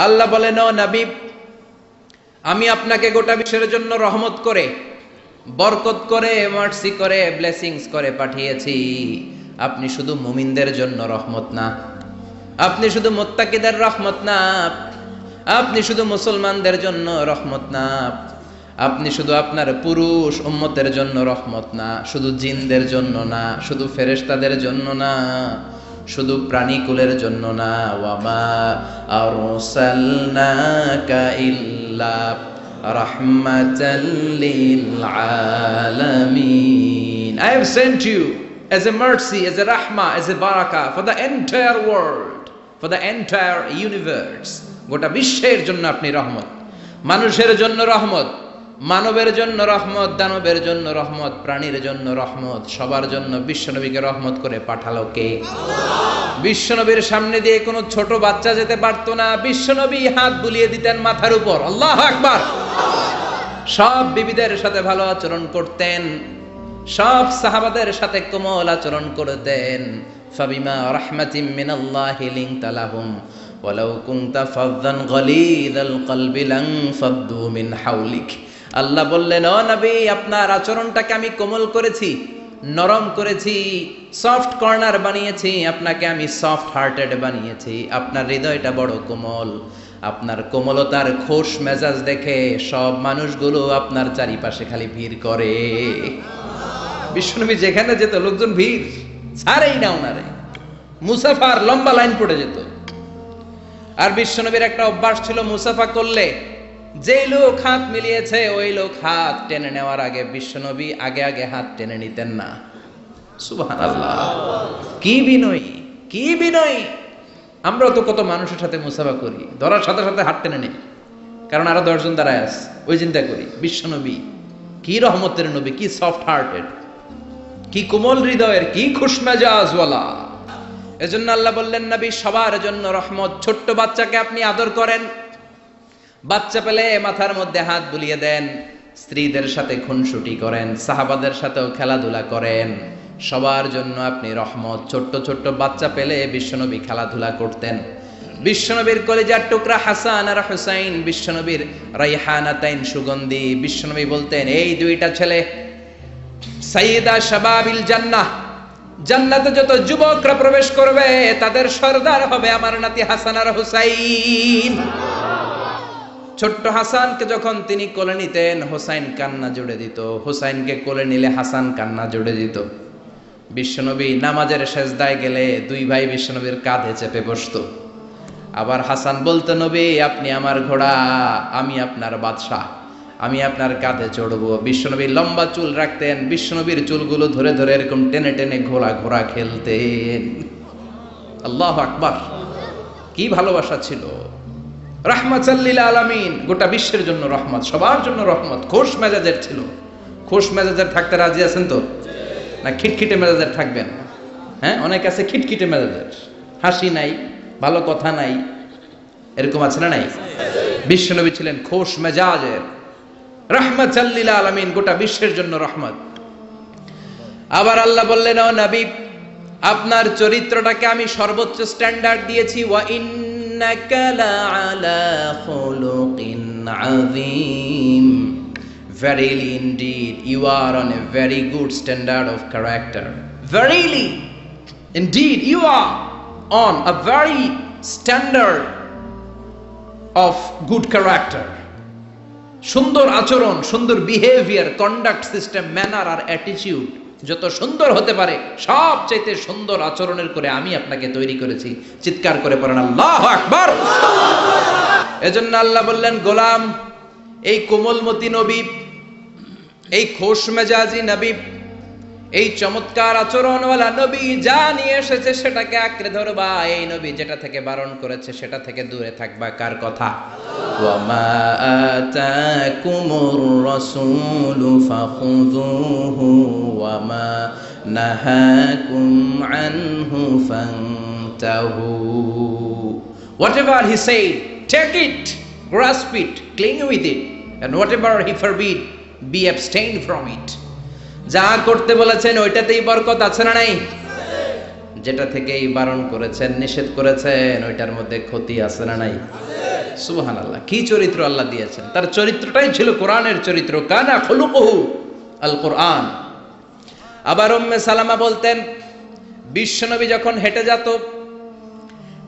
আল্লাহ বলেন, ও নবী, আমি আপনাকে গোটা বিশ্বের জন্য রহমত করে, বরকত করে, মার্সি করে, ব্লেসিংস করে পাঠিয়েছি। আপনি শুধু মুমিনদের জন্য রহমত না, আপনি শুধু মুত্তাকিদের রহমত না, আপনি শুধু মুসলমানদের জন্য রহমত না, আপনি শুধু আপনার পুরুষ উম্মতের জন্য রহমত না, শুধু জিনদের জন্য না, শুধু ফেরেশতাদের জন্য না, শুধু প্রাণীকুলের জন্য না। ওয়ামা আরসালনাকা ইল্লা রাহমাতাল লিল আলামিন। I have sent you as a mercy, as a rahmah, as a barakah for the entire world, for the entire universe. গোটা বিশ্বের জন্য আপনি রহমত, মানুষের জন্য রহমত, মানবের জন্য রহমত, দানবের জন্য রহমত, প্রাণীর জন্য রহমত, সবার জন্য বিশ্বনবীকে রহমত করে পাঠালো কে? বিশ্বনবীর সামনে দিয়ে কোনো ছোট বাচ্চা যেতে পারতো না, বিশ্বনবী হাত বুলিয়ে দিতেন মাথার উপর। আল্লাহু আকবার। সব বিবিদের সাথে ভালো আচরণ করতেন, সব সাহাবাদের সাথে কোমল আচরণ করতেন। ফাবিমা রাহমাতিম মিনাল্লাহি লিনতা লাহুম ওয়ালাউ কুনতা ফাযযান গালিযাল কলবি লানফাদ্দু মিন হাওলিক। আল্লাহ বললেন, ও নবী, আপনার আচরণটাকে আমি কোমল করেছি, নরম করেছি, সফট কর্নার বানিয়েছি, আপনাকে আমি সফট হার্টেড বানিয়েছি। আপনার হৃদয়টা বড় কোমল, আপনার কোমলতার খোশ মেজাজ দেখে সব মানুষগুলো আপনার চারিপাশে খালি ভিড় করে। বিশ্বনবী যেখানে যেত লোকজন ভিড় ছাড়েই না ওনারে, মুসাফার লম্বা লাইন পড়ে যেত। আর বিশ্বনবীর একটা অভ্যাস ছিল, মুসাফা করলে যে লোক হাত মিলিয়েছে ওই লোক হাত টেনে নেওয়ার আগে বিশ্বনবী আগে আগে হাত টেনে নিতেন না। সুবহানাল্লাহ, কি বিনয়ী, কি বিনয়ী! আমরা তো কত মানুষের সাথে মুসাফা করি, ধরার সাথে সাথে হাত টেনে নেই, কারণ আরো 10 জন দাঁড়ায় আছে, ওই চিন্তা করি। বিশ্বনবী কি রহমতের নবী, কি সফট হার্টেড, কি কোমল হৃদয়ের, কি খুশমেজাজওয়ালা। এজন্য আল্লাহ বললেন, নবী সবার জন্য রহমত। ছোট্ট বাচ্চাকে আপনি আদর করেন, বাচ্চা পেলে মাথার মধ্যে হাত বুলিয়ে দেন, স্ত্রীদের সাথে খুনসুটি করেন, সাহাবাদের সাথেও খেলাধুলা করেন, সবার জন্য আপনি রহমত। ছোট্ট ছোট্ট বাচ্চা পেলে বিশ্বনবী খেলাধুলা করতেন। বিশ্বনবীর কলিজার টুকরা হাসান আর হুসাইন, বিশ্বনবীর রাইহানাতাইন সুগন্ধি। বিশ্বনবী বলতেন, এই দুইটা ছেলে সাইয়্যিদা শাবাবিল জান্নাহ, জান্নাতে যত যুবকরা প্রবেশ করবে তাদের সর্দার হবে আমার নাতি হাসান আর হুসাইন। ছোট্ট হাসানকে যখন তিনি কোলে নিতেন, হুসাইন কান্না জুড়ে দিত, হুসাইনকে কোলে নিলে হাসান কান্না জুড়ে দিত। বিশ্বনবী নামাজের সেজদায় গেলে দুই ভাই বিশ্বনবীর কাঁধে চেপে বসতো। আবার হাসান বলতো, নবী আপনি আমার ঘোড়া, আমি আপনার বাদশাহ, আমি আপনার কাঁধে চড়বো। বিশ্বনবী লম্বা চুল রাখতেন, বিশ্বনবীর চুলগুলো ধরে ধরে এরকম টেনে টেনে ঘোড়া ঘোড়া খেলতেন। আল্লাহু আকবার, কি ভালোবাসা ছিল! রাহমাতাল লিল আলামিন, গোটা বিশ্বের জন্য রহমত, সবার জন্য রহমত। খোশ মেজাজের ছিল। খোশ মেজাজের থাকতে রাজি আছেন তো, না খিটখিটে মেজাজের থাকবেন? হ্যাঁ, অনেক আছে খিটখিটে মেজাজের, হাসি নাই, ভালো কথা নাই, এরকম আছে না নাই? বিশ্বনবী ছিলেন খোশ মেজাজের, রাহমাতাল লিল আলামিন, গোটা বিশ্বের জন্য রহমত। আবার আল্লাহ বললেন, ও নবী, আপনার চরিত্রটাকে আমি সর্বোচ্চ স্ট্যান্ডার্ড দিয়েছি। ওয়া ইন্নাকা লাআলা খুলুকিন আযীম। Verily indeed you are on a very good standard of character. Verily indeed you are on a very standard of good character. সুন্দর আচরণ, সুন্দর বিহেভিয়ার, কন্ডাক্ট সিস্টেম, ম্যানার আর অ্যাটিটিউড যত সুন্দর হতে পারে সবচাইতে সুন্দর আচরণের করে আমি আপনাকে তৈরি করেছি। চিৎকার করে পড়েন আল্লাহু আকবার। এজন্য আল্লাহ বললেন, গোলাম, এই কোমলমতি নবী, এই খোশ মেজাজি নবী, এই চমৎকার আচরণওয়ালা নবী যা নিয়ে এসেছে সেটাকে আঁকড়ে ধরবা। এই নবী যেটা থেকে বারণ করেছে সেটা থেকে দূরে থাকবা। কার কথা? ওয়ামা আতাকুমুর রাসূলু ফাখুযুহু ওয়ামা নাহাকুম আনহু ফান্তাহু। Whatever he said, take it, grasp it, cling with it, and whatever he forbid, be abstained from it. যা করতে বলেছেন ওইটাতেই বরকত আছে না নাই? যেটা থেকেই বারণ করেছেন, নিষেধ করেছেন, ওইটার মধ্যে ক্ষতি আছে না নাই? সুবহানাল্লাহ, কি চরিত্র আল্লাহ দিয়েছেন! তার চরিত্রটাই ছিল কোরআনের চরিত্র। কানা খুলুকুহু আল কোরআন। আবার উম্মে সালামা বলতেন, বিশ্বনবী যখন হেঁটে যেত,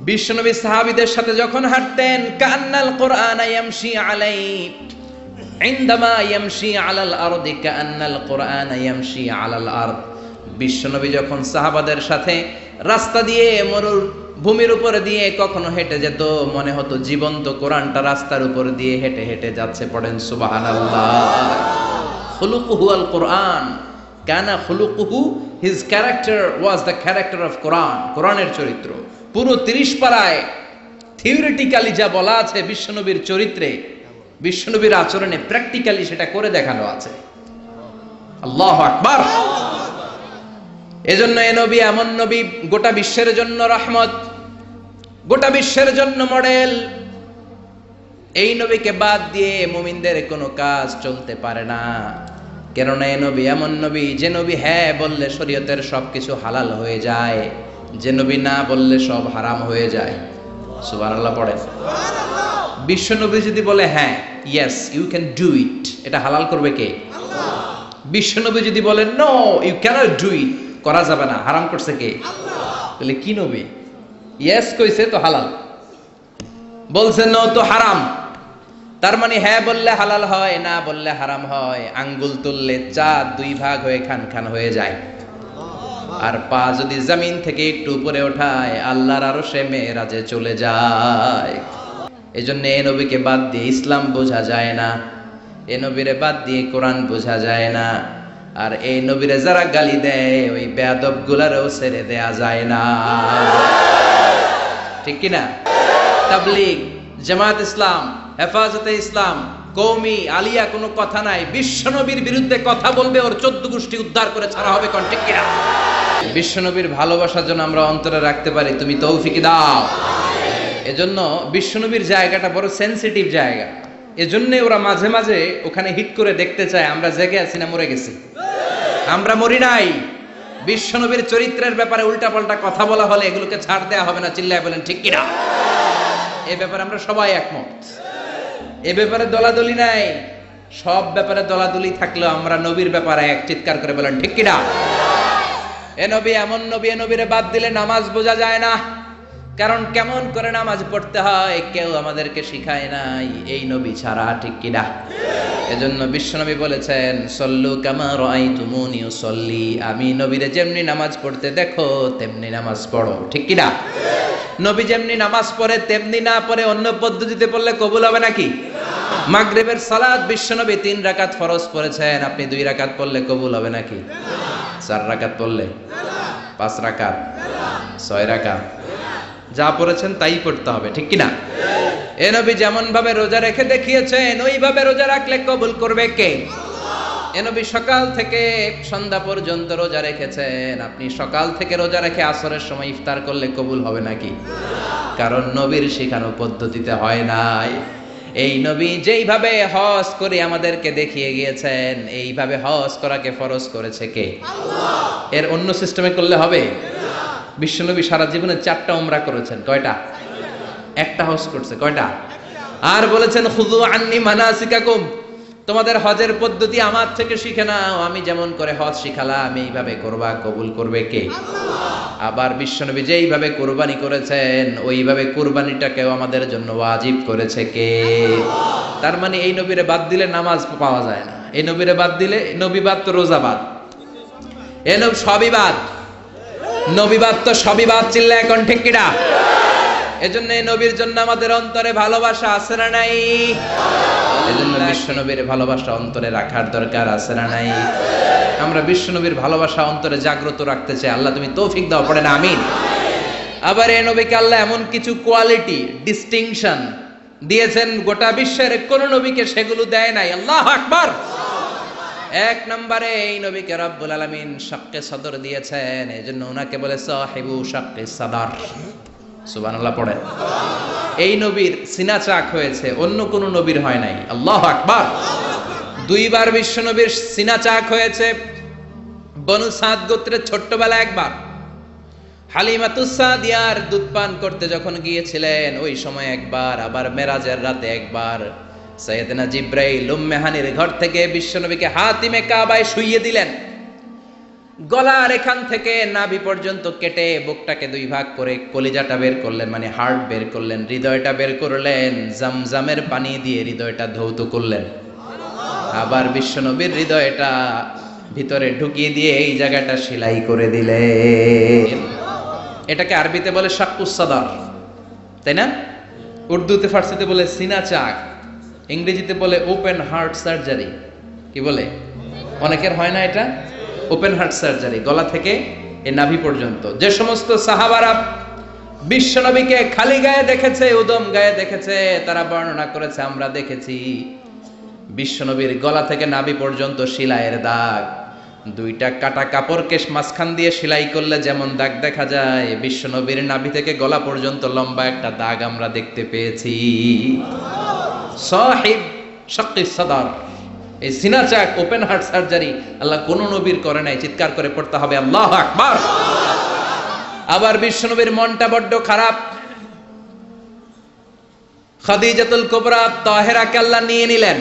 বিশ্বনবী সাহাবীদের সাথে যখন হাঁটতেন, কান্নাল কোরআন ইয়ামশি আলাইহি ইনদামা ইয়ামশি আলাল আরদি কান্নাল কোরআন ইয়ামশি আলাল আরদ। বিশ্বনবী যখন সাহাবাদের সাথে রাস্তা দিয়ে মরুর ভূমির উপর দিয়ে কখনো হেঁটে যেত, মনে হতো জীবন্ত কোরআনটা রাস্তার উপর দিয়ে হেঁটে হেঁটে যাচ্ছে। পড়েন সুবহানাল্লাহ। খুলুকুহু আল কোরআন, কানা খুলুকুহু, his character was the character of Quran. কোরআনের চরিত্র পুরো 30 পারায় থিওরিটিক্যালি যা বলা আছে বিশ্বনবীর চরিত্রে, বিশ্বনবীর আচরণে, প্র্যাকটিক্যালি সেটা করে দেখানো আছে। আল্লাহু আকবার। এজন্য এ নবী এমন নবী, গোটা বিশ্বের জন্য রহমত, গোটা বিশ্বের জন্য মডেল। এই নবীকে বাদ দিয়ে মুমিনদের কোনো কাজ চলতে পারে না। কেননা এ নবী এমন নবী, যে নবী হ্যাঁ বললে শরীয়তের সবকিছু হালাল হয়ে যায়, যে নবী না বললে সব হারাম হয়ে যায়। সুবহানাল্লাহ পড়েন। বিশ্ব নবী যদি বলে হ্যাঁ, yes you can do it, এটা হালাল করবে কে? আল্লাহ। বিশ্ব নবী যদি বলে no you can't do it, করা যাবে না, হারাম করছে কে? আল্লাহ। তাহলে কি নবী? ইয়েস কইছে তো হালাল, বলছে নো তো হারাম। তার মানে হ্যাঁ বললে হালাল হয়, না বললে হারাম হয়। আঙ্গুল তুললে চাঁদ 2 ভাগ হয়ে খান খান হয়ে যায়, আর পা যদি জমিন থেকে একটু উপরে ওঠায় আল্লাহর আরশে মেরাজে চলে যায়। এজন্য এই নবীকে বাদ দিয়ে ইসলাম বোঝা যায় না, এই নবীরে বাদ দিয়ে কোরআন বোঝা যায় না। আর এই নবীরে যারা গালি দেয় ওই বেয়াদব গুলারও ছেড়ে দেয়া যায় না। ঠিক কিনা? তাবলীগ, জামাত ইসলাম, হেফাজতে ইসলাম, কওমি, আলিয়া কোনো কথা নাই। বিশ্বনবীর বিরুদ্ধে কথা বলবে ওর 14 গোষ্ঠী উদ্ধার করে ছাড়া হবে। কোন ঠিক কিনা? বিশ্বনবীর ভালোবাসার জন্য আমরা অন্তরে রাখতে পারি, তুমি তৌফিক দাও। এজন্য বিশ্বনবীর জায়গাটা বড় সেনসিটিভ জায়গা। এজন্য ওরা মাঝে মাঝে ওখানে হিট করে দেখতে চায় আমরা জেগে আছি না মরে গেছি। আমরা মরি নাই। বিশ্বনবীর চরিত্রের ব্যাপারে উল্টাপাল্টা কথা বলা হলে এগুলোকে ছাড় দেয়া হবে না। চিল্লায় বলেন ঠিক কিনা? এ ব্যাপারে আমরা সবাই একমত। এ ব্যাপারে দলাদলি নাই। সব ব্যাপারে দলাদলি থাকলেও আমরা নবীর ব্যাপারে এক চিৎকার করে বলেন ঠিক কিনা? এ নবী এমন নবী, এ নবীরে বাদ দিলে নামাজ বোঝা যায় না। কারণ কেমন করে নামাজ পড়তে হয় কেউ আমাদেরকে শিখায় নাই এই নবী ছাড়া। ঠিক কিনা? এজন্য বিশ্বনবী বলেছেন সল্লু কামা রাআইতুমুনি উসাল্লি, আমি নবীরে যেমনি নামাজ পড়তে দেখো তেমনি নামাজ পড়ো। ঠিক কিনা? নবী যেমনি নামাজ পড়ে তেমনি না পড়ে অন্য পদ্ধতিতে পড়লে কবুল হবে নাকি? মাগরিবের সালাত বিশ্বনবী 3 রাকাত ফরজ পড়েছেন, আপনি 2 রাকাত পড়লে কবুল হবে নাকি? 4 রাকাত পড়লে? 5 রাকাত? 6 রাকাত? যা পড়েছেন তাই পড়তে হবে। ঠিক কিনা? এ নবী যেমন ভাবে রোজা রেখে দেখিয়েছেন ওইভাবে রোজা রাখলে কবুল করবে কে? আল্লাহ। এ নবী সকাল থেকে সন্ধ্যা পর্যন্ত রোজা রেখেছেন, আপনি সকাল থেকে রোজা রেখে আসরের সময় ইফতার করলে কবুল হবে নাকি? কারণ নবীর শেখানো পদ্ধতিতে হয় নাই। এই নবী যেইভাবে হজ করে আমাদেরকে দেখিয়ে গিয়েছেন এইভাবে হজ করাকে ফরজ করেছে কে? আল্লাহ। এর অন্য সিস্টেমে করলে হবে? বিশ্বনবী সারা জীবনে 4টা উমরা করেছেন। কয়টা? একটা হজ করছে। কয়টা? আর বলেছেন খুযু আন্নি মানাসিকাকুম, তোমাদের হজের পদ্ধতি আমার থেকে শিখে নাও, আমি যেমন করে হজ শিখালাম এইভাবে করবা, কবুল করবে কে? আল্লাহ। আবার বিশ্বনবী যেইভাবে কুরবানি করেছেন ওইভাবে কুরবানিটাকেও আমাদের জন্য ওয়াজিব করেছে কে? আল্লাহ। তার মানে এই নবীরে বাদ দিলে নামাজ পাওয়া যায় না, এই নবীরে বাদ দিলে, নবী বাদ তো রোজা বাদ, এ নবী সবই বাদ, নবী বাদ তো সবই বাদ। চিল্লা এখন ঠিক কিনা? এজন্য এই নবীর জন্য আমাদের অন্তরে ভালোবাসা আছে না নাই? এজন্য বিশ্বনবীর ভালোবাসা অন্তরে রাখার দরকার আছে না নাই? আমরা বিশ্বনবীর ভালোবাসা অন্তরে জাগ্রত রাখতে চাই। আল্লাহ তুমি তৌফিক দাও। পড়েন আমিন। আবার এই নবীকে আল্লাহ এমন কিছু কোয়ালিটি, ডিস্টিংশন দিয়েছেন গোটা বিশ্বের কোন নবীকে সেগুলো দেয় নাই। আল্লাহু আকবার। 1 নম্বরে এই নবীকে রব্বুল আলামিন শাক্কে সদর দিয়েছেন, এজন্য ওনাকে বলে সাহিবু শাক্কে সদর। সুবহানাল্লাহ পড়েন। এই নবীর সিনা চাক হয়েছে, অন্য কোন নবীর হয় নাই। আল্লাহু আকবার। 2 বার বিশ্ব নবীর সিনা চাক হয়েছে। বনু সাদ গোত্রের ছোট্টবেলা একবার, হালিমাতুস সাদিয়ার দুধ পান করতে যখন গিয়েছিলেন ওই সময় একবার, আবার মেরাজের রাতে একবার সাইয়েদনা জিব্রাইল উম্মে হানির ঘর থেকে বিশ্বনবীকে হাতিমে কাবায় শুইয়ে দিলেন। গলার এখান থেকে নাভি পর্যন্ত কেটে বুকটাকে দুই ভাগ করে কলিজাটা বের করলেন, মানে হার্ট বের করলেন, হৃদয়টা বের করলেন, জামজামের পানি দিয়ে হৃদয়টা ধৌত করলেন। আবার বিশ্বনবীর হৃদয়টা ভিতরে ঢুকিয়ে দিয়ে এই জায়গাটা সেলাই করে দিলেন। এটাকে আরবিতে বলে শাক্কুস সাদার, তাই না? উর্দুতে ফার্সিতে বলে সিনা চাক, ইংরেজিতে বলে ওপেন হার্ট সার্জারি। কি বলে? অনেকের হয় না এটা, ওপেন হার্ট সার্জারি, গলা থেকে এই নাভি পর্যন্ত। যে সমস্ত সাহাবারা বিশ্বনবীকে খালি গায়ে দেখেছে, উদম গায়ে দেখেছে, তারা বর্ণনা করেছে আমরা দেখেছি বিশ্বনবীর গলা থেকে নাভি পর্যন্ত সেলাইয়ের দাগ। দুইটা কাটা কাপড়কে মাঝখান দিয়ে সেলাই করলে যেমন দাগ দেখা যায়, বিশ্বনবীর নাভি থেকে গলা পর্যন্ত লম্বা একটা দাগ আমরা দেখতে পেয়েছি। সাহিব শাক্কিস সাদার, এই সিনা চাক, ওপেন হার্ট সার্জারি আল্লাহ কোন নবীর করে নাই। চিৎকার করে পড়তে হবে আল্লাহু আকবার। আবার বিশ্বনবীর মনটা বড্ড খারাপ। খাদিজাতুল কুবরা তাহেরাকে আল্লাহ নিয়ে নিলেন।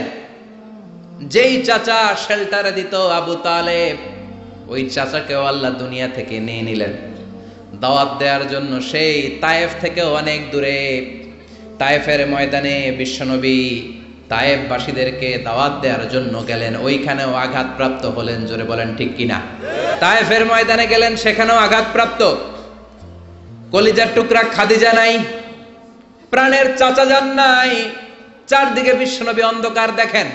যেই চাচা শেল্টারে দিত আবু তালেব, ওই চাচাকেও আল্লাহ দুনিয়া থেকে নিয়ে নিলেন দাওয়াত দেওয়ার জন্য। সেই তায়েফ থেকেও অনেক দূরে তায়েফের ময়দানে বিশ্বনবী তায়েফবাসীদেরকে দাওয়াত দেওয়ার জন্য গেলেন, ওইখানেও আঘাতপ্রাপ্ত হলেন। জোরে বলেন ঠিক কিনা? তায়েফের ময়দানে গেলেন, সেখানেও আঘাতপ্রাপ্ত। কলিজার টুকরা খাদিজা নাই, প্রাণের চাচা যান নাই, চারদিকে বিশ্বনবী অন্ধকার দেখেন।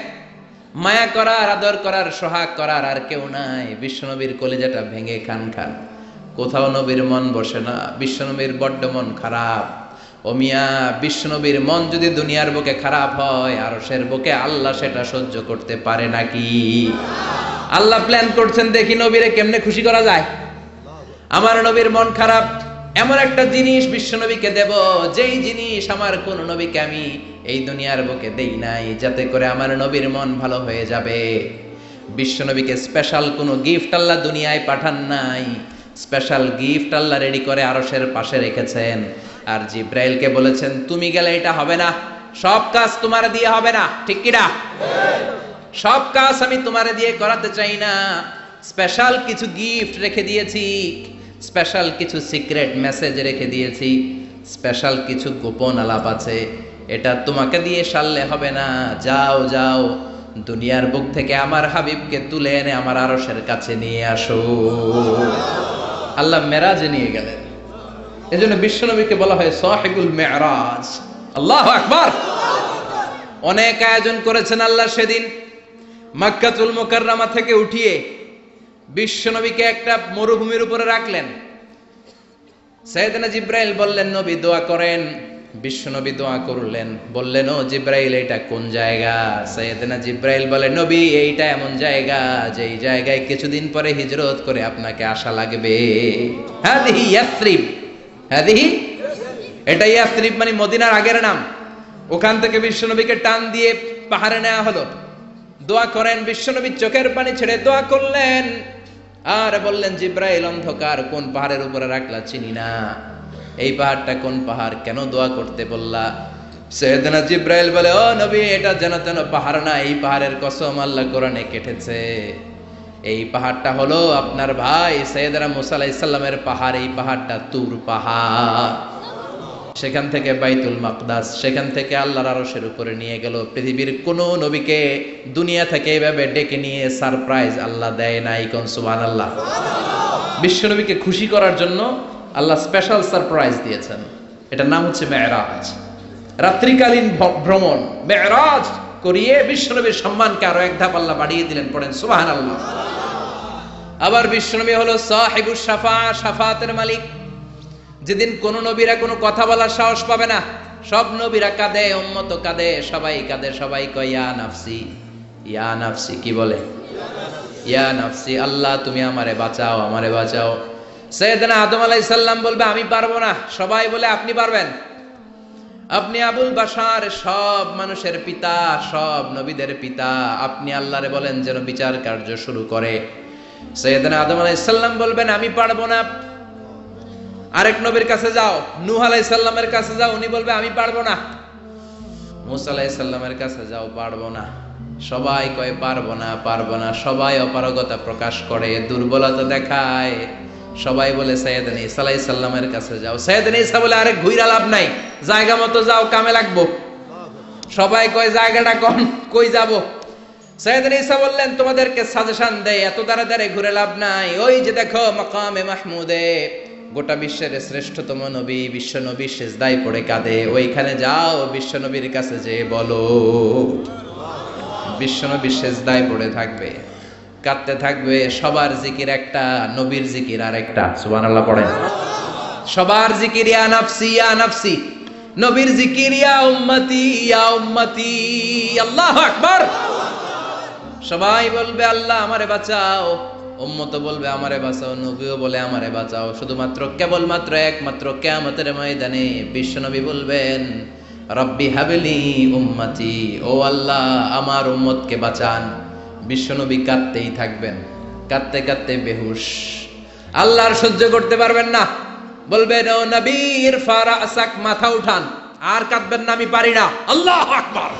মায়া করার, আদর করার, সোহাগ করার আর কেউ নাই। বিশ্বনবীর কলিজাটা ভেঙে খান খান, কোথাও নবীর মন বসে না। বিশ্বনবীর বড্ড মন খারাপ। ও মিয়া, বিশ্বনবীর মন যদি দুনিয়ার বুকে খারাপ হয়, আরশের বুকে আল্লাহ সেটা সহ্য করতে পারে নাকি? আল্লাহ প্ল্যান করছেন, দেখি নবীরে কেমনে খুশি করা যায়। আমার নবীর মন খারাপ, এমন একটা জিনিস বিশ্বনবীকে দেব, যেই জিনিস আমার কোন নবীকে আমি এই দুনিয়ার বুকে দেই নাই, যাতে করে আমার নবীর মন ভালো হয়ে যাবে। বিশ্বনবীকে স্পেশাল কোনো গিফট আল্লাহ দুনিয়ায় পাঠান নাই, স্পেশাল গিফট আল্লাহ রেডি করে আরশের পাশে রেখেছেন। আর জিব্রাইলকে বলেছেন, তুমি গেলে এটা হবে না, সব কাজ তোমার দিয়ে হবে না। ঠিক কিনা? সব কাজ আমি তোমার দিয়ে করাতে চাই না। স্পেশাল কিছু গিফট রেখে দিয়েছি, স্পেশাল কিছু সিক্রেট মেসেজ রেখে দিয়েছি, স্পেশাল কিছু গোপন আলাপ আছে, এটা তোমাকে দিয়ে সারলে হবে না। যাও যাও, দুনিয়ার বুক থেকে আমার হাবিবকে তুলে এনে আমার আরশের কাছে নিয়ে আসো। আল্লাহ মেরাজে নিয়ে গেলেন। এজন্য বিশ্বনবীকে বলা হয় সাহিবুল মেরাজ। আল্লাহু আকবার। অনেক আয়োজন করেছেন আল্লাহ সেদিন। মক্কাতুল মুকাররমা থেকে উঠিয়ে বিশ্বনবীকে একটা মরুভূমির উপরে রাখলেন। সাইয়েদনা জিব্রাইল বললেন, নবী দোয়া করেন। বিশ্বনবী দোয়া করলেন, বললেন, ও জিব্রাইল, এটা কোন জায়গা? সাইয়েদনা জিব্রাইল বলে, নবী, এইটা এমন জায়গা যেই জায়গায় কিছুদিন পরে হিজরত করে আপনাকে আসা লাগবে। হাদিহি ইয়াসরিব, হাদিহি, এটা ইয়াসরিব মানে মদিনার আগের নাম। ওখান থেকে বিশ্বনবীকে টান দিয়ে পাহাড়ে নেওয়া হলো। দোয়া করেন। বিশ্বনবী চোখের পানি ছেড়ে দোয়া করলেন আর বললেন, জিব্রাইল, অন্ধকার কোন পাহাড়ের উপরে রাখলা চিনি না, এই পাহাড়টা কোন পাহাড়, কেন দোয়া করতে বললা? সাইয়েদনা জিব্রাইল বলে, ও নবী, এটা যেন তেন পাহাড় না, এই পাহাড়ের কসম আল্লাহ কোরআনে কেটেছে। এই পাহাড়টা হলো আপনার ভাই সাইয়েদনা মুসা আলাইহিস সালামের পাহাড়। এই পাহাড়টা তুর পাহাড়। সেখান থেকে বাইতুল মাকদাস, সেখান থেকে আল্লাহর আরশের উপরে নিয়ে গেল। পৃথিবীর কোন নবীকে দুনিয়া থেকে এভাবে ডেকে নিয়ে সারপ্রাইজ আল্লাহ দেয় নাই। কোন সুবহানাল্লাহ। বিশ্ব নবীকে খুশি করার জন্য আল্লাহ স্পেশাল সারপ্রাইজ দিয়েছেন। এটার নাম হচ্ছে মেরাজ, রাত্রিকালীন ভ্রমণ। মেরাজ করিয়ে বিশ্বনবীর সম্মানকে আরো এক ধাপ আল্লাহ বাড়িয়ে দিলেন। পড়েন সুবহানাল্লাহ। আবার বিশ্বনবী হলো সাহিবুশ শাফা, শাফাতের মালিক। যেদিন কোন নবীরা কোনো কথা বলার সাহস পাবে না, সব নবীরা কাঁদে, উম্মত কাঁদে, সবাই কাঁদে, সবাই কয় ইয়া নাফসি, ইয়া নাফসি। কি বলে? ইয়া নাফসি, আল্লাহ তুমি আমারে বাঁচাও, আমারে বাঁচাও। সাইয়েদনা আদম আলাইহিস সালাম বলবে, আমি পারবো না। সবাই বলে, আপনি পারবেন। আপনি আবুল বাশার, সব মানুষের পিতা, সব নবীদের পিতা। আপনি আল্লাহরে বলেন যেন বিচার কার্য শুরু করে। সাইয়েদনা আদম আলাইহিস সালাম বলবেন, আমি পারবো না। আরেক নবীর কাছে যাও, নূহ আলাইহিস সালামের কাছে যাও, উনি বলবে আমি পারবো না। মুসা আলাইহিস সালামের কাছে যাও, পারবো না। সবাই কয় পারবো না, পারবো না। সবাই অপারগতা প্রকাশ করে, দুর্বলতা দেখায়। সবাই বলে সাইয়েদনা ঈসা আলাইহিস সালামের কাছে যাও। সাইয়েদনা ঈসা বলে আরে ঘুইরা লাভ নাই, জায়গা মতো যাও, কামে লাগবো। সবাই কয় জায়গাটা কোন, কই যাব? সাইয়েদনা ঈসা বললেন তোমাদেরকে সাজেশন দেই, এত তাড়াতাড়ি ঘুরে লাভ নাই। ওই যে দেখো মাকামে মাহমুদে গোটা বিশ্বের শ্রেষ্ঠতম নবী, বিশ্ব নবী সিজদায় পড়ে কাঁদে, ওইখানে যাও, বিশ্ব নবীর কাছে যে বলো। বিশ্ব নবী সিজদায় পড়ে থাকবে, কাঁদতে থাকবে। সবার জিকির একটা, নবীর জিকির আর একটা। সুবহানাল্লাহ পড়েন। সবার জিকির ইয়া নাফসি ইয়া নাফসি, নবীর জিকির ইয়া উম্মতি ইয়া উম্মতি। আল্লাহু আকবার। সবাই বলবে আল্লাহ আমারে বাঁচাও, উম্মত বলবে আমারে বাঁচাও, নবীও বলে আমারে বাঁচাও। শুধুমাত্র কেবলমাত্র একমাত্র কিয়ামতের ময়দানে বিশ্বনবী বলবেন রব্বি হাবলি উম্মতি, ও আল্লাহ আমার উম্মতকে বাঁচান। বিশ্বনবী কাঁদতেই থাকবেন, কাঁদতে কাঁদতে বেহুশ। আল্লাহর সহ্য করতে পারবেন না, বলবেন ও নবী ইরফা রাসাক, মাথা উঠান। আর কাঁদবেন না, আমি পারি না। আল্লাহু আকবার।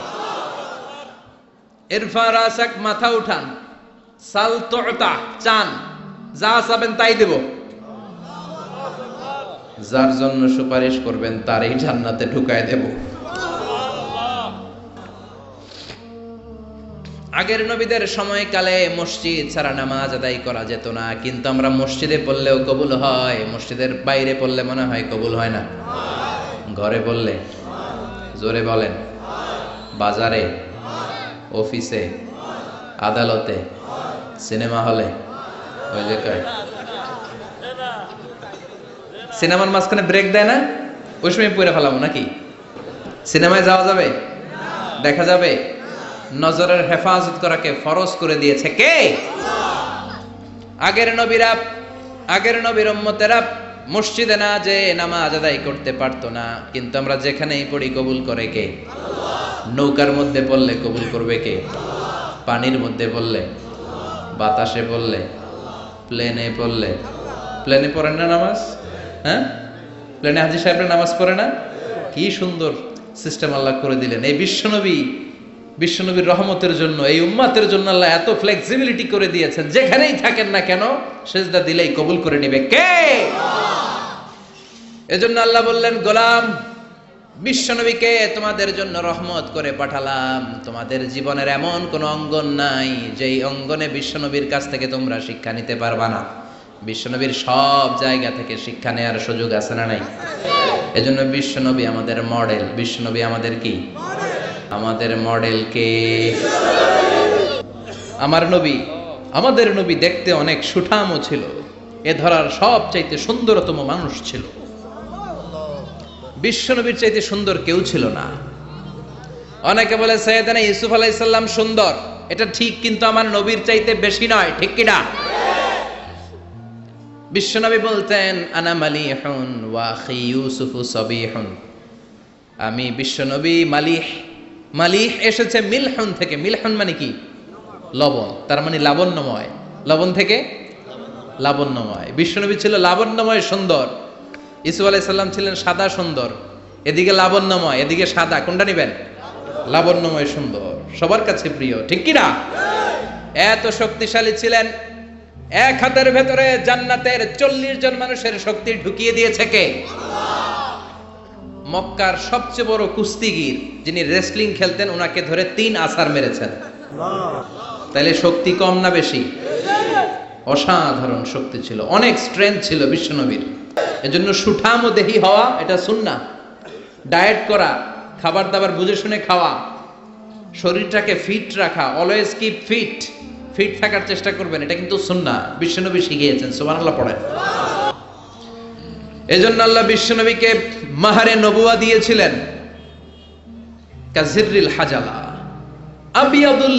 ইরফা রাসাক, মাথা উঠান। সাল তুতা, চান, যা চাবেন তাই দেব। যার জন্য সুপারিশ করবেন তারই জান্নাতে ঢুকায় দেব। আগের নবীদের সময়কালে মসজিদ ছাড়া নামাজ আদায় করা যেত না, কিন্তু আমরা মসজিদে পড়লেও কবুল হয়, মসজিদের বাইরে পড়লে মনে হয় কবুল হয় না? ঘরে পড়লে, জোরে বলেন, বাজারে, অফিসে, আদালতে, সিনেমা হলে, ওই যে সিনেমার মাঝখানে ব্রেক দেয় না, ওই সময় পড়ে ফেলাবো নাকি? সিনেমায় যাওয়া যাবে, দেখা যাবে? নজরের হেফাজত করাকে ফরজ করে দিয়েছে কে? আগের নবীরা, আগের নবীর উম্মতেরা মসজিদে না যে নামাজ আদায় করতে পারতো না, কিন্তু আমরা যেখানেই পড়ি কবুল করে কে? নৌকার মধ্যে পড়লে কবুল করবে কে? পানির মধ্যে পড়লে, বাতাসে পড়লে, প্লেনে পড়লে। প্লেনে পড়েন না নামাজ? হ্যাঁ, প্লেনে হাজী সাহেবরা নামাজ পড়ে না? কি সুন্দর সিস্টেম আল্লাহ করে দিলেন। এই বিশ্বনবীর রহমতের জন্য, এই উম্মাতের জন্য আল্লাহ এত ফ্লেক্সিবিলিটি করে দিয়েছেন, যেখানেই থাকেন না কেন সেজদা দিলেই কবুল করে নেবে কে? এজন্য আল্লাহ বললেন গোলাম, বিশ্বনবীকে তোমাদের জন্য রহমত করে পাঠালাম। তোমাদের জীবনের এমন কোন অঙ্গন নাই যেই অঙ্গনে বিশ্বনবীর কাছ থেকে তোমরা শিক্ষা নিতে পারবা না। বিশ্বনবীর সব জায়গা থেকে শিক্ষা নেওয়ার সুযোগ আছে না নাই? এজন্য বিশ্বনবী আমাদের মডেল। বিশ্বনবী আমাদের কি? আমাদের মডেল কে? আমার নবী, আমাদের নবী দেখতে অনেক সুঠামও ছিল, এ ধরার সবচাইতে সুন্দরতম মানুষ ছিল। বিশ্বনবীর চাইতে সুন্দর কেউ ছিল না। অনেকে বলে সাইয়েদনা ইউসুফ আলাইহিস সালাম সুন্দর, এটা ঠিক, কিন্তু আমার নবীর চাইতে বেশি নয়, ঠিক কি না? বিশ্বনবী বলতেন আনা মালিহুন ওয়া আখি ইউসুফু সাবিহুন, আমি বিশ্বনবী মালিহ। মালিহ এসেছে মিলহুন থেকে। মিলহুন মানে কি? লবণ, তার মানে লাবণ্যময়। লবণ থেকে লাবণ্যময়। বিশ্বনবী ছিল লাবণ্যময়, সুন্দর। ইউসুফ আলাইহিস সালাম ছিলেন সাদা সুন্দর। এদিকে লাবণ্যময়, এদিকে সাদা, কোনটা নেবেন? লাবণ্যময় সুন্দর, সবার কাছে প্রিয়, ঠিক কি না? এত শক্তিশালী ছিলেন, এক হাতের ভেতরে জান্নাতের 40 জন মানুষের শক্তি ঢুকিয়ে দিয়েছে কে? মক্কার সবচেয়ে বড় কুস্তিগির যিনি রেসলিং খেলতেন, ওনাকে ধরে 3 আছাড় মেরেছেন। তাইলে শক্তি কম না বেশি? অসাধারণ শক্তি ছিল, অনেক স্ট্রেংথ ছিল বিশ্বনবীর। এজন্য সুঠাম ও দেহি হওয়া এটা সুন্নাহ। ডায়েট করা, খাবার দাবার বুঝে শুনে খাওয়া, শরীরটাকে ফিট রাখা, অলওয়েজ কিপ ফিট, ফিট থাকার চেষ্টা করবেন, এটা কিন্তু সুন্নাহ। বিশ্বনবী শিখিয়েছেন। সুবহানাল্লাহ পড়েন। এজন্য আল্লাহ বিশ্বনবীকে মাহারে নবুয়া দিয়েছিলেন। কাজিররিল হাজালা আবিয়াদুল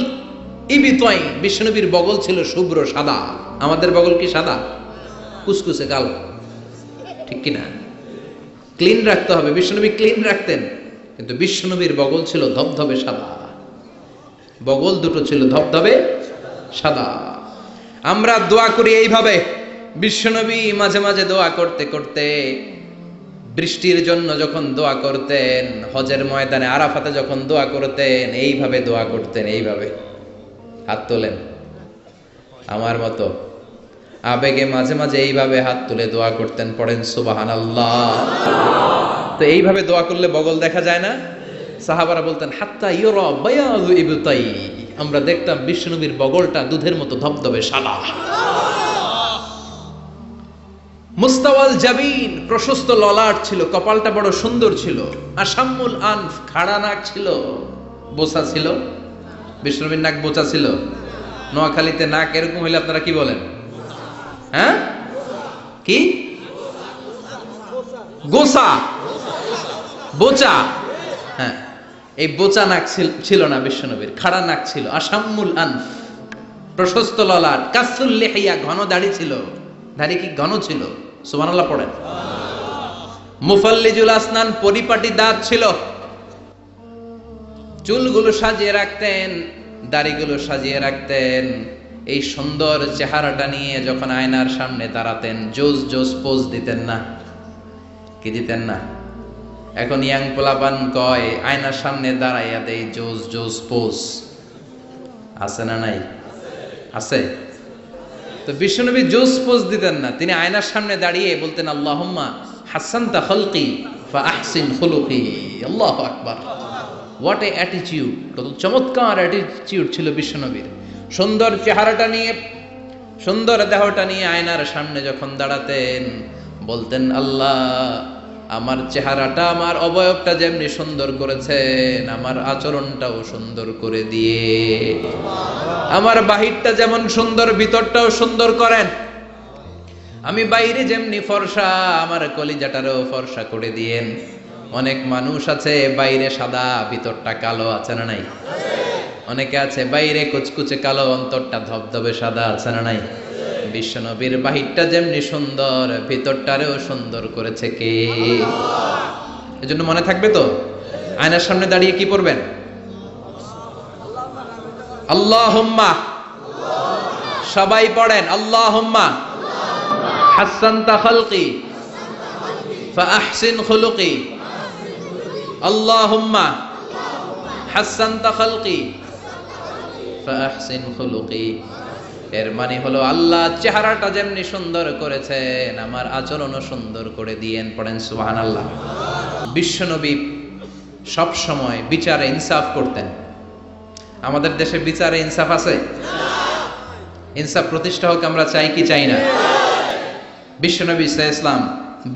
ইবিতাইন, বিশ্বনবীর বগল ছিল শুভ্র সাদা। আমাদের বগল কি সাদা? কুসকুসে কালো, ঠিক কি না? ক্লিন রাখতে হবে। বিশ্বনবী ক্লিন রাখতেন, কিন্তু বিশ্বনবীর বগল ছিল ধবধবে সাদা। বগল দুটো ছিল ধবধবে সাদা। আমরা দোয়া করি এইভাবে। বিশ্বনবী মাঝে মাঝে দোয়া করতে করতে বৃষ্টির জন্য যখন দোয়া করতেন, হজের ময়দানে আরাফাতে যখন দোয়া করতেন, এইভাবে দোয়া করতেন, এইভাবে হাত তোলেন আমার মতো আবেগে মাঝে মাঝে এইভাবে হাত তুলে দোয়া করতেন। পড়েন সুবহানাল্লাহ। তো এইভাবে দোয়া করলে বগল দেখা যায় না? সাহাবারা বলতেন হাত্তা ইউরা বায়াযু ইবতাই, আমরা দেখতাম বিশ্বনবীর বগলটা দুধের মতো ধবধবে সাদা। মুস্তাওয়াল জাবিন, প্রশস্ত ললাট ছিল, কপালটা বড় সুন্দর ছিল। আসাম্মুল আনফ, খাড়া নাক ছিল, বোচা ছিল। বিশ্বনবীর নাক বোচা ছিল। নোয়াখালীতে নাক এরকম হইলে আপনারা কি বলেন? হ্যাঁ, কি গোসা, বোচা? হ্যাঁ, এই বোচা নাক ছিল না বিশ্বনবীর, খাড়া নাক ছিল। আসাম্মুল আনফ, প্রশস্ত ললাট। কাসুল লিহিয়া, ঘন দাড়ি ছিল। দাড়ি কি ঘন ছিল? সুবহানাল্লাহ পড়েন। মুফাল্লিজুল আসনান, পরিপাটি দাঁত ছিল। চুলগুলো সাজিয়ে রাখতেন, দাড়িগুলো সাজিয়ে রাখতেন। এই সুন্দর চেহারাটা নিয়ে যখন আয়নার সামনে দাঁড়াতেন, জোস জোস পোজ দিতেন না? কি দিতেন না? এখন ইয়াং পোলাপান কয় আয়নার সামনে দাঁড়াইয়া দেই জোস জোস পোজ। আছে না নাই? আছে। তো বিশ্বনবী জোস পোজ দিতেন না, তিনি আয়নার সামনে দাঁড়িয়ে বলতেন আল্লাহুম্মা হাসানতা খালকি ফা আহসিন খুলুকি। আল্লাহু আকবার। What a attitude! কত চমৎকার অ্যাটিটিউড ছিল বিশ্বনবীর। সুন্দর চেহারাটা নিয়ে, সুন্দর দেহটা নিয়ে আয়নার সামনে যখন দাঁড়াতেন বলতেন আল্লাহ, আমার চেহারাটা, আমার অবয়বটা যেমনি সুন্দর করেছেন, আমার আচরণটাও সুন্দর করে দিয়ে, আমার বাহিরটা যেমন সুন্দর, ভিতরটাও সুন্দর করেন। আমি বাইরে যেমনি ফর্সা, আমার কলিজাটারও ফর্সা করে দিয়েন। অনেক মানুষ আছে বাইরে সাদা, ভিতরটা কালো, আছে না নাই? অনেকে আছে বাইরে কুচকুচে কালো, অন্তরটা ধবধবে সাদা, আছে না নাই? বিশ্বনবীর বাহিরটা যেমনি সুন্দর, ভিতরটারেও সুন্দর করেছে কে? এজন্য মনে থাকবে তো, আয়নার সামনে দাঁড়িয়ে কি পড়বেন? আল্লাহুম্মা। সবাই পড়েন আল্লাহুম্মা হাসানতা খালকি ফা আহসিন খুলুকি। আল্লাহুম্মা হাসানতা খালকি ফা আহসিন খুলুকি। এর মানে হলো আল্লাহ চেহারাটা যেমনি সুন্দর করেছেন, আমার আচরণও সুন্দর করে দিয়েন। পড়েন সুবহানাল্লাহ। বিশ্বনবী সব সময় বিচারে ইনসাফ করতেন। আমাদের দেশে বিচারে ইনসাফ আছে? ইনসাফ প্রতিষ্ঠা হোক আমরা চাই কি চাই না? বিশ্বনবী ইসলাম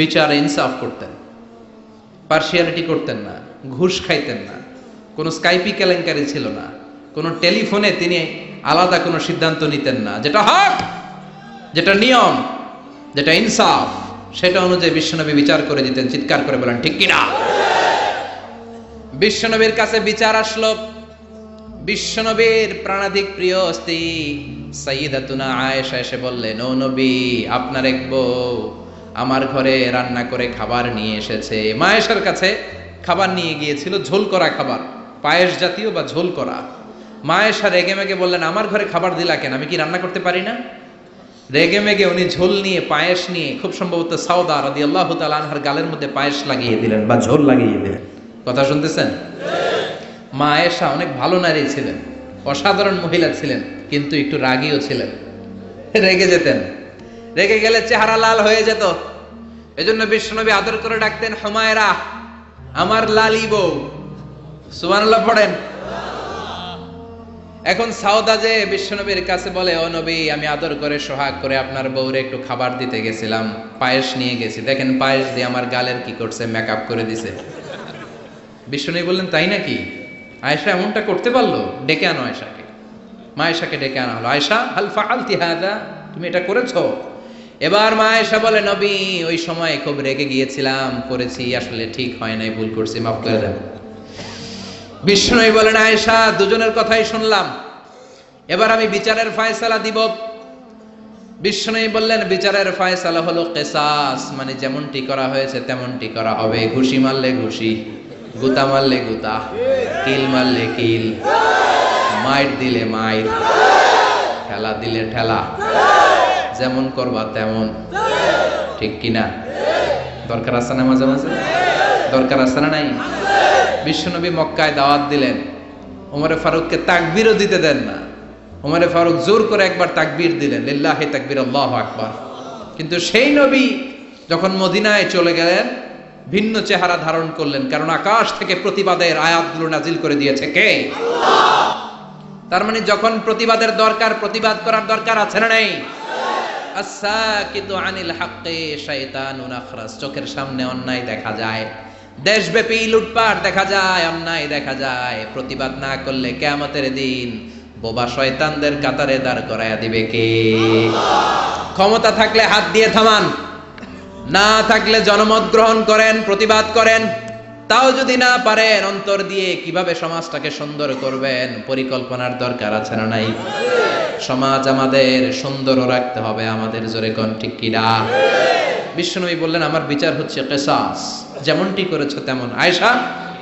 বিচারে ইনসাফ করতেন, পার্সিয়ালিটি করতেন না, ঘুষ খাইতেন না, কোনো স্কাইপি কেলেঙ্কারি ছিল না, কোনো টেলিফোনে তিনি আলাদা কোনো সিদ্ধান্ত নিতেন না। যেটা হক, যেটা নিয়ম, যেটা ইনসাফ, সেটা অনুযায়ী বিশ্বনবী বিচার করে দিতেন। চিৎকার করে বলেন ঠিক কিনা? বিশ্বনবীর কাছে বিচার আসলো। বিশ্বনবীর প্রাণাধিক প্রিয় স্ত্রী সাইয়্যিদাতুনা আয়েশা এসে বললেন, ও নবী, আপনার এক বউ আমার ঘরে রান্না করে খাবার নিয়ে এসেছে। মা আয়েশার কাছে খাবার নিয়ে গিয়েছিল, ঝোল করা খাবার, পায়েস জাতীয় বা ঝোল করা। মা আয়েশা রেগে মেগে বললেন, আমার ঘরে খাবার দিলা কেন? আমি কি রান্না করতে পারি না? রেগে মেগে উনি ঝোল নিয়ে, পায়েস নিয়ে, খুব সম্ভবত সাউদা রাদিয়াল্লাহু তাআলা আনহার গালের মধ্যে পায়েস লাগিয়ে দিলেন বা ঝোল লাগিয়ে দিলেন। কথা শুনতেছেন? মা আয়েশা অনেক ভালো নারী ছিলেন, অসাধারণ মহিলা ছিলেন, কিন্তু একটু রাগীও ছিলেন। রেগে যেতেন, রেগে গেলে চেহারা লাল হয়ে যেত। এজন্য বিশ্বনবী আদর করে ডাকতেন হুমায়রা, আমার লালি বউ। সুবহানাল্লাহ পড়েন। এখন সাউদা যে বিশ্বনবীর কাছে বলে, ও নবী, আমি আদর করে সোহাগ করে আপনার বউরে একটু খাবার দিতে গেছিলাম, পায়েস নিয়ে গেছি, দেখেন পায়েস দিয়ে আমার গালের কি করছে, মেকআপ করে দিছে। বিশ্বনবী বললেন, তাই নাকি? আয়েশা এমনটা করতে পারলো? ডেকে আনো আয়েশাকে। মা আয়েশাকে ডেকে আনা হলো। আয়েশা, হাল ফাআলতি হাযা, তুমি এটা করেছো? এবার মা আয়েশা বলে, নবী, ওই সময় খুব রেগে গিয়েছিলাম, করেছি, আসলে ঠিক হয় নাই, ভুল করছি, মাফ করে দেন। বিশ্বনবী বলেন, আয়েশা, দুজনের কথাই শুনলাম, এবার আমি বিচারের ফয়সালা দিব। বিশ্বনবী বললেন, বিচারের ফয়সালা হলো কিসাস, মানে যেমনটি করা হয়েছে তেমনটি করা হবে। ঘুষি মারলে ঘুষি, গুতা মারলে গুতা, কিল মারলে কিল, মাইর দিলে মাইর, ঠেলা দিলে ঠেলা, যেমন করবা তেমন। ঠিক কিনা? দরকার আছে না মাঝে মাঝে? দরকার আছে না নাই? বিশ্বনবী মক্কায় দাওয়াত দিলেন, ওমরে ফারুককে তাকবীরও দিতে দেন না। ওমরে ফারুক জোর করে একবার তাকবীর দিলেন, লিল্লাহি তাকবীর, আল্লাহু আকবার। কিন্তু সেই নবী যখন মদিনায় চলে গেলেন ভিন্ন চেহারা ধারণ করলেন, কারণ আকাশ থেকে প্রতিবাদের আয়াতগুলো নাজিল করে দিয়েছে কে? তার মানে যখন প্রতিবাদের দরকার, প্রতিবাদ করার দরকার আছে না নাই? আস-সাকিতু আনিল হাক্কি শাইতানুন আখরাস। চোখের সামনে অন্যায় দেখা যায়, দেশব্যাপী লুটপাট দেখা যায়, অন্যায় দেখা যায়, প্রতিবাদ না করলে কিয়ামতের দিন বোবা শয়তানদের কাতারে দাঁড় করায়া দিবে কে? ক্ষমতা থাকলে হাত দিয়ে থামান, না থাকলে জনমত গ্রহণ করেন, প্রতিবাদ করেন। তাও যদি না পারেন, অন্তর দিয়ে কিভাবে সমাজটাকে সুন্দর করবেন পরিকল্পনার দরকার আছে না নাই? সমাজ আমাদের সুন্দরও রাখতে হবে আমাদের, জোরে কোন ঠিক কিনা? বিশ্বনবী বললেন আমার বিচার হচ্ছে কিসাস, যেমনটি করেছো তেমন। আয়েশা,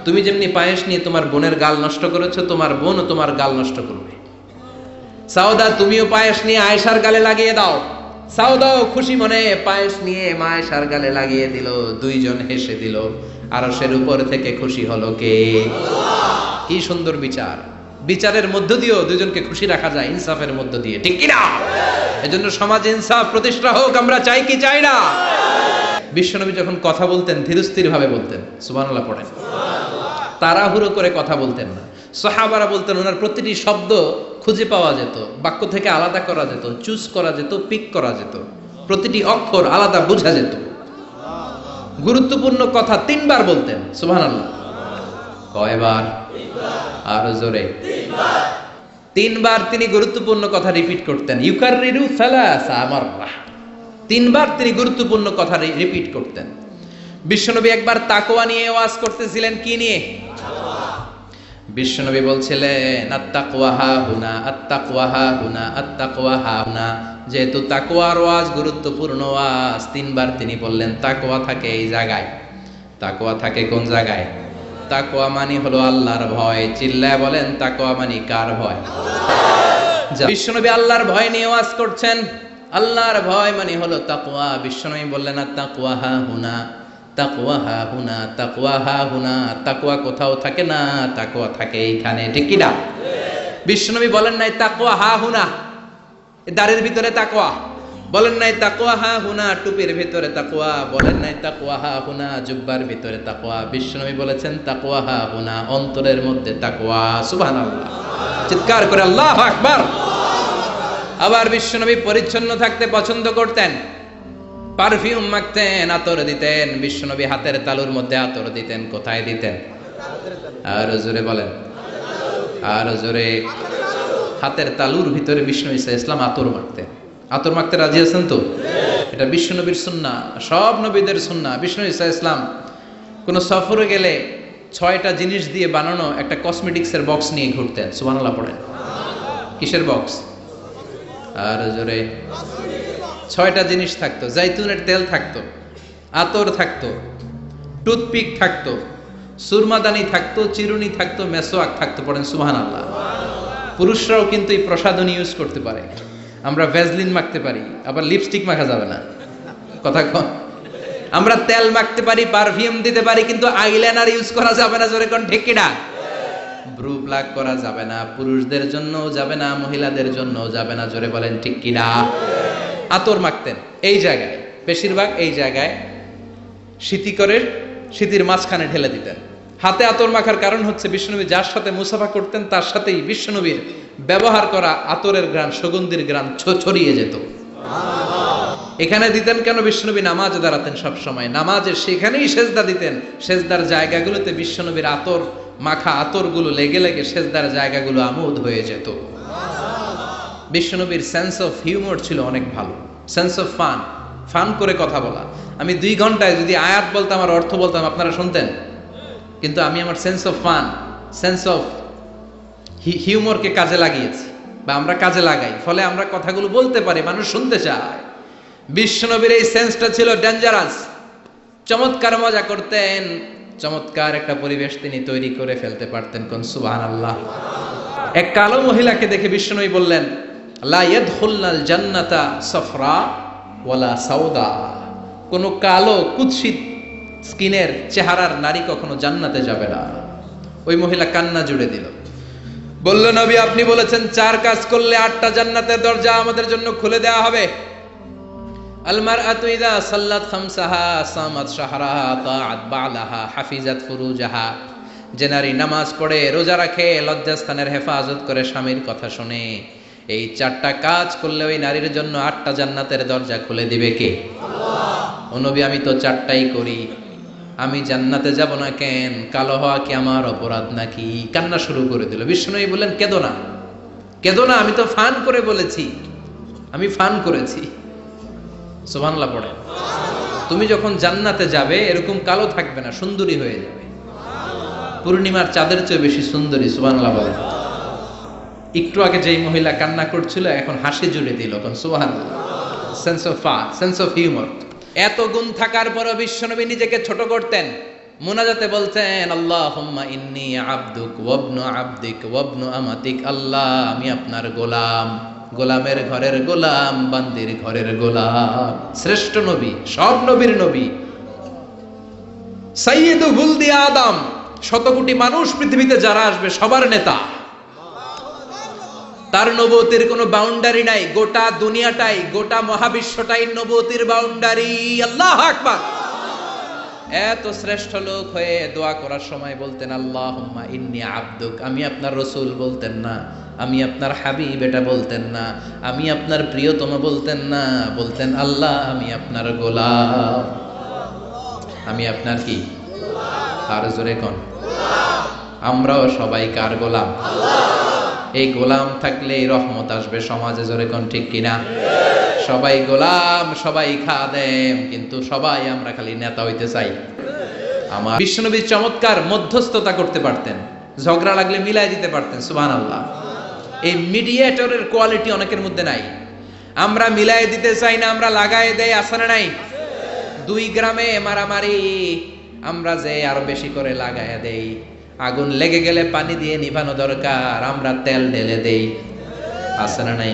তুমি যেমনি পায়েস নিয়ে তোমার বোনের গাল নষ্ট করেছো, তোমার বোনও তোমার গাল নষ্ট করবে। সাউদা, তুমিও পায়েস নিয়ে আয়েশার গালে লাগিয়ে দাও। সাউদাও খুশি মনে পায়েস নিয়ে মা আয়েশার গালে লাগিয়ে দিল, দুইজন হেসে দিল। আরশের উপর থেকে খুশি হলো কে? কি সুন্দর বিচার! বিচারের মধ্য দিয়েও দুজনকে খুশি রাখা যায়, ইনসাফের মধ্য দিয়ে, ঠিক কিনা? এজন্য সমাজে ইনসাফ প্রতিষ্ঠা হোক, আমরা চাই কি চাই না? বিশ্বনবী যখন কথা বলতেন ধীরস্থির ভাবে বলতেন, সুবহানাল্লাহ পড়েন। তাড়াহুড়ো করে কথা বলতেন না। সাহাবারা বলতেন ওনার প্রতিটি শব্দ খুঁজে পাওয়া যেত, বাক্য থেকে আলাদা করা যেত, চুজ করা যেত, পিক করা যেত, প্রতিটি অক্ষর আলাদা বোঝা যেত। গুরুত্বপূর্ণ কথা 3 বার বলতেন, সুবহানাল্লাহ। কয়বার? আর জোরে। 3 বার তিনি গুরুত্বপূর্ণ কথা রিপিট করতেন। ইউকাররিরু সালাসা মাররা, 3 বার তিনি গুরুত্বপূর্ণ কথা রিপিট করতেন। বিশ্বনবী একবার তাকওয়া নিয়ে ওয়াজ করতেছিলেন। কি নিয়ে? বিশ্বনবী বলছিলেন আত্তাকওয়া হা হুনা, আত্তাকওয়া হা হুনা, আত্তাকওয়া হা হুনা। যেহেতু তাকওয়ার ওয়াজ গুরুত্বপূর্ণ ওয়াজ, 3 বার তিনি বললেন তাকওয়া থাকে এই জায়গায়। তাকওয়া থাকে কোন জায়গায়? তাকওয়া মানে হলো আল্লাহর ভয়। চিল্লায় বলেন তাকওয়া মানে কার ভয়? বিশ্বনবী আল্লাহর ভয় নিয়ে ওয়াজ করছেন। আল্লাহর ভয় মানে হলো তাকওয়া। বিশ্বনবী বললেন তাকওয়া হা হুনা, তাকওয়া হা হুনা, তাকওয়া হা হুনা। তাকওয়া কোথাও থাকে না, তাকওয়া থাকে এইখানে, ঠিক কি না? বিশ্বনবী বলেন নাই তাকওয়া হা হুনা দাড়ির ভিতরে তাকওয়া, বলেন নাই তাকওয়া হা হুনা টুপির ভিতরে তাকওয়া, বলেন নাই তাকওয়া হা হুনা জুব্বার ভিতরে তাকওয়া। বিশ্বনবী বলেছেন তাকওয়া হা হুনা অন্তরের মধ্যে তাকওয়া। সুবহানাল্লাহ, চিৎকার করে আল্লাহু আকবার। আবার বিশ্বনবী পরিচ্ছন্ন থাকতে পছন্দ করতেন, পারফিউম মাখতেন, আতর দিতেন। বিশ্বনবী হাতের তালুর মধ্যে আতর দিতেন। কোথায় দিতেন? আর জোরে বলেন, আর জোরে। হাতের তালুর ভিতরে বিশ্বনবী সাল্লাল্লাহু আলাইহি ওয়াসাল্লাম আতর মাখতেন। আতর মাখতে রাজি আছেন তো? এটা বিশ্বনবীর সুন্নাহ, সব নবীদের সুন্নাহ। বিশ্বনবী সাল্লাল্লাহু আলাইহি ওয়াসাল্লাম কোন সফরে গেলে 6টা জিনিস দিয়ে বানানো একটা কসমেটিক্সের বক্স নিয়ে ঘুরতেন। সুবহানাল্লাহ পড়েন। কিসের বক্স? আর জোরে। 6টা জিনিস থাকতো। জাইতুনের তেল থাকতো, আতর থাকতো, টুথপিক থাকতো, সুরমাদানি থাকতো, চিরুনি থাকতো, মেসোয়াক থাকতো। পড়েন সুবহানাল্লাহ। পুরুষরাও কিন্তু এই প্রসাধনী ইউজ করতে পারে। আমরা ভ্যাসলিন মাখতে পারি, আবার লিপস্টিক মাখা যাবে না। কথা কন। আমরা তেল মাখতে পারি, পারফিউম দিতে পারি, কিন্তু আইলাইনার ইউজ করা যাবে না। জোরে কোন ঠিক কিনা? ব্রু প্লাক করা যাবে না, পুরুষদের জন্য যাবে না, মহিলাদের জন্য যাবে না। জোরে বলেন ঠিক কিনা? আতর মাখতেন এই জায়গায়, বেশিরভাগ এই জায়গায় শীতির মাঝখানে ঢেলে দিতেন। হাতে আতর মাখার কারণ হচ্ছে বিশ্বনবী যার সাথে মুসাফা করতেন তার সাথেই বিশ্বনবীর ব্যবহার করা আতরের ঘ্রাণ, সুগন্ধির ঘ্রাণ ছড়িয়ে যেত। এখানে দিতেন কেন? বিশ্বনবী নামাজে দাঁড়াতেন সব সময়, নামাজে সেখানেই সেজদা দিতেন। সেজদার জায়গাগুলোতে বিশ্বনবীর আতর মাখা আতরগুলো লেগে লেগে সেজদার জায়গাগুলো আমোদ হয়ে যেত। বিশ্বনবীর সেন্স অফ হিউমর ছিল অনেক ভালো, সেন্স অফ ফান করে কথা বলা। আমি 2 ঘন্টায় যদি আয়াত বলতাম আর অর্থ বলতাম আপনারা শুনতেন, কিন্তু আমি আমার sense of fun, sense of হিউমরকে কাজে লাগিয়েছি, বা আমরা কাজে লাগাই, ফলে আমরা কথাগুলো বলতে পারি, মানুষ শুনতে চায়। বিশ্বনবীর এই সেন্সটা ছিল ডেঞ্জারাস। চমৎকার মজা করতেন, চমৎকার একটা পরিবেশ তিনি তৈরি করে ফেলতে পারতেন। কোন সুবহানাল্লাহ। এক কালো মহিলাকে দেখে বিশ্বনবী বললেন লা ইয়াদখুলনাল জান্নাতা সাফরা ওয়ালা সাউদা। কোন কালো কুৎসিত স্কিনের চেহারার নারী কখনো জান্নাতে যাবে না। ওই মহিলা কান্না জুড়ে দিল, বলল নবী আপনি বলেছেন 4 কাজ করলে 8টা জান্নাতের দরজা আমাদের জন্য খুলে দেওয়া হবে। আল মারআতু ইযা সাল্লাত খামসাহা সামাত শাহরাহা তাআত বালাহা হাফিজাত ফুরুজাহা, যে নারী নামাজ পড়ে, রোজা রাখে, লজ্জাস্থানের হেফাজত করে, স্বামীর কথা শুনে, এই 4টা কাজ করলে ওই নারীর জন্য 8টা জান্নাতের দরজা খুলে দিবে কে? আল্লাহ। ও নবী আমি তো 4টাই করি, আমি জান্নাতে যাব না কেন? কালো হওয়া কি আমার অপরাধ নাকি? কান্না শুরু করে দিল। বিষ্ণুনবী বললেন কেঁদো না, কেঁদো না, আমি তো ফান করে বলেছি, আমি ফান করেছি। সুবহানাল্লাহ পড়ে। তুমি যখন জান্নাতে যাবে এরকম কালো থাকবে না, সুন্দরী হয়ে যাবে, পূর্ণিমার চাঁদের চেয়ে বেশি সুন্দরী। সুবহানাল্লাহ বলে। একটু আগে যেই মহিলা কান্না করছিল এখন হাসি জুড়ে দিল, তখন সুবহানাল্লাহ, sense of fun, sense of humour. এত গুণ থাকার পরও বিশ্বনবী নিজেকে ছোট করতেন, মুনাজাতে বলতেন আল্লাহুম্মা ইন্নী আবদুক ওয়াবনু আবদিক ওয়াবনু আমাতিক, আল্লাহ আমি আপনার গোলাম, গোলামের ঘরের গোলাম, বান্দির ঘরের গোলাম। শ্রেষ্ঠ নবী, সব নবীর নবী, সাইয়্যিদু ওয়ালদি আদম, 100 কোটি মানুষ পৃথিবীতে যারা আসবে সবার নেতা। তার নবুয়তের কোনো বাউন্ডারি নাই, গোটা দুনিয়াটাই, গোটা মহাবিশ্বটাই নবুয়তের বাউন্ডারি। আল্লাহু আকবার। এত শ্রেষ্ঠ লোক হয়ে দোয়া করার সময় বলতেন আল্লাহুম্মা ইন্নী আবদুক, আমি আপনার রাসূল বলতেন না, আমি আপনার হাবিব এটা বলতেন না, আমি আপনার প্রিয়তম বলতেন না, বলতেন আল্লাহ আমি আপনার গোলাম, আমি আপনার কি? আর জোরে কোন? আমরাও সবাই কার গোলাম? এই গোলাম থাকলে রহমত আসবে সমাজে, জোরে কোন ঠিক কিনা? সবাই গোলাম, সবাই খাদেম, কিন্তু সবাই আমরা খালি নেতা হইতে চাই। আমার বিশ্বনবী চমৎকার মধ্যস্থতা করতে পারতেন, ঝগড়া লাগলে মিলাই দিতে পারতেন। সুবহানাল্লাহ। এই মিডিয়েটরের কোয়ালিটি অনেকের মধ্যে নাই। আমরা মিলাই দিতে চাই না, আমরা লাগাই দেই, আসলে নাই। 2 গ্রামে মারামারি, আমরা যে আরো বেশি করে লাগায় দেই। আগুন লেগে গেলে পানি দিয়ে নিভানো দরকার, আমরা তেল ঢেলে দেই, আছে না নাই?